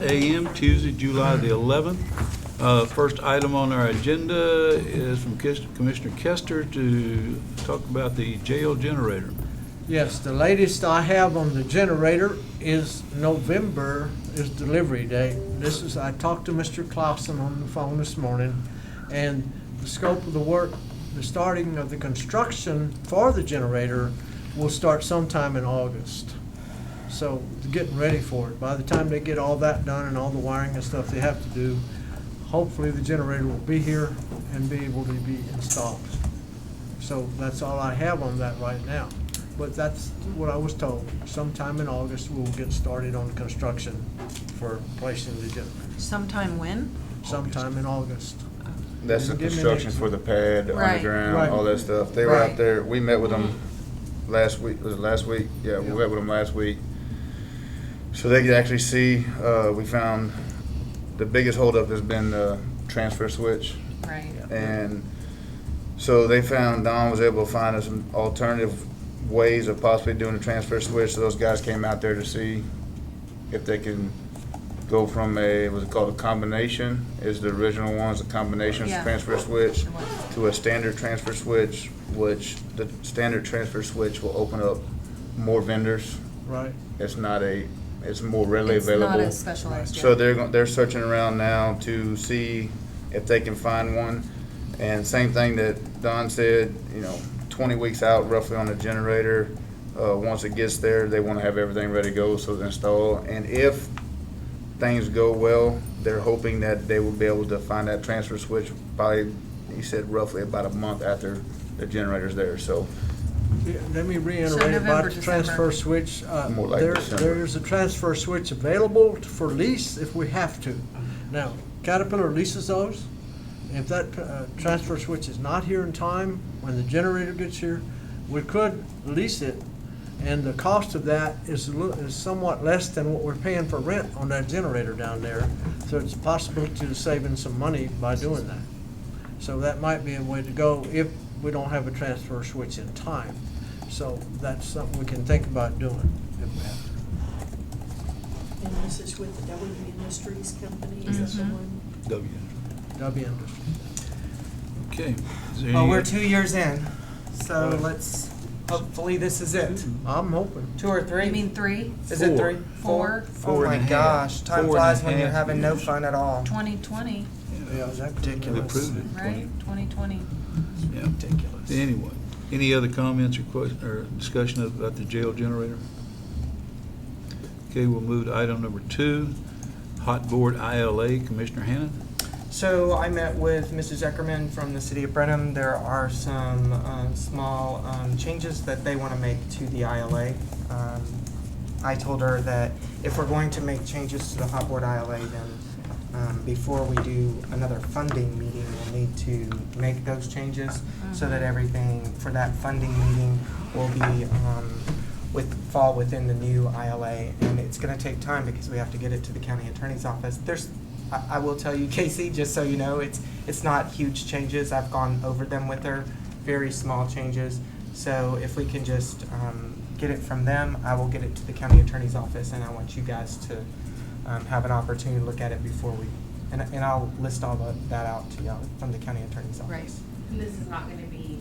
a.m., Tuesday, July the 11th. First item on our agenda is from Commissioner Kester to talk about the jail generator. Yes, the latest I have on the generator is November is delivery date. I talked to Mr. Clausen on the phone this morning, and the scope of the work, the starting of the construction for the generator will start sometime in August. So they're getting ready for it. By the time they get all that done and all the wiring and stuff they have to do, hopefully the generator will be here and be able to be installed. So that's all I have on that right now. But that's what I was told. Sometime in August, we'll get started on construction for placing the generator. Sometime when? Sometime in August. That's the Give me construction the- for the pad, the Right. underground, Right. all that stuff. They were Right. out there, we met with them last week, was it last week? Yeah, we Yeah. met with them last week. So they could actually see, we found the biggest holdup has been the transfer switch. Right. And so they found, Don was able to find us some alternative ways of possibly doing the transfer switch. So those guys came out there to see if they can go from what's it called, a combination, is the original one's a combination Yeah. transfer switch, It was. to a standard transfer switch, which the standard transfer switch will open up more vendors. Right. It's more readily It's available. not as specialized yet. So they're searching around now to see if they can find one. And same thing that Don said, 20 weeks out roughly on the generator. Once it gets there, they want to have everything ready to go so to install. And if things go well, they're hoping that they will be able to find that transfer switch probably, he said roughly about a month after the generator's there. So Yeah, let me So reiterate November, about the December. transfer switch. More like December. There's a transfer switch available for lease if we have to. Now, Caterpillar leases those. If that transfer switch is not here in time, when the generator gets here, we could lease it. And the cost of that is somewhat less than what we're paying for rent on that generator down there. So it's a possibility of saving some money by doing that. So that might be a way to go if we don't have a transfer switch in time. So that's something we can think about doing if we have to. And this is with the W Industries Company, is that the Mhm. one? W. W Industries. Okay. Is there Well, any- we're 2 years in, so Right. let's, hopefully this is it. I'm hoping. 2 or 3? You mean 3? Is it Four. 3? Four. Four Oh my and a half. gosh, time 4 and a flies when you're half having no years. fun at all. 2020, Yeah, is that They ridiculous? approved it. right? 2020. Yeah. Ridiculous. Anyway, any other comments or discussion about the jail generator? Okay, we'll move to item number 2, Hot Board ILA, Commissioner Hannon. So I met with Mrs. Eckerman from the city of Brenham. There are some small changes that they want to make to the ILA. I told her that if we're going to make changes to the Hot Board ILA, then before we do another funding meeting, we'll need to make those changes so that everything for that funding meeting will be fall within the new ILA. And it's going to take time because we have to get it to the county attorney's office. I will tell you, Casey, just so you know, it's not huge changes. I've gone over them with her, very small changes. So if we can just get it from them, I will get it to the county attorney's office, and I want you guys to have an opportunity to look at it before we, and I'll list all that out to y'all from the county attorney's office. Right. And this is not gonna be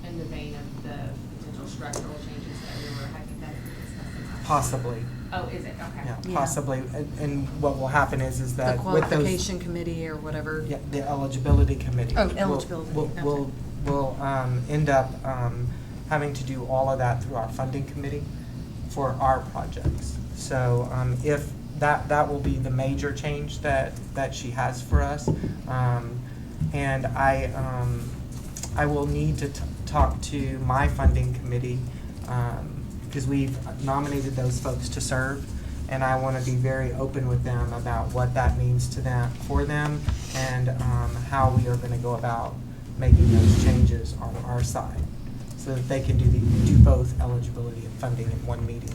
in the vein of the potential structural changes that we were hypothetically discussing? Possibly, Oh, is it? Okay. yeah, Yeah. possibly. And what will happen is The that with those. qualification committee or whatever. Yeah, the eligibility committee. Oh, will- eligibility, Will end up having to do all of that through our funding committee for our projects. So if that will be the major change that she has for us. And I will need to talk to my funding committee because we've nominated those folks to serve. And I want to be very open with them about what that means to them, for them, and how we are going to go about making those changes on our side, so that they can do both eligibility and funding in one meeting.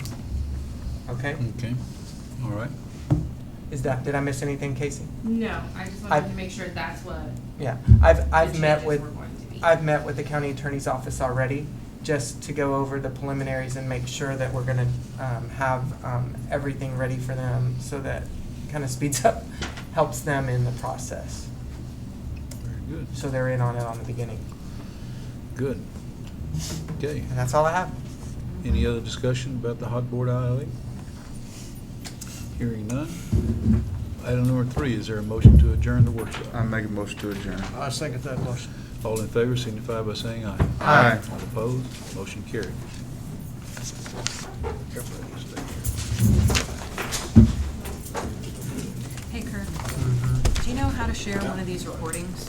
Okay? Okay, all right. Did I miss anything, Casey? No, I just wanted to make sure that's what Yeah, the I've met changes with were going to be. I've met with the county attorney's office already, just to go over the preliminaries and make sure that we're gonna have everything ready for them, so that, kind of speeds up, helps them in the process. Very good, So they're in on it on the beginning. good. Okay, And that's all I have. any other discussion about the hot board ILA? Hearing none. Item number 3, is there a motion to adjourn the workshop? I make a motion to adjourn. I second that motion. All in favor signify by saying aye. Aye. All opposed, motion carried. Everybody stay here. Hey Kurt, do you know how to share one of these recordings?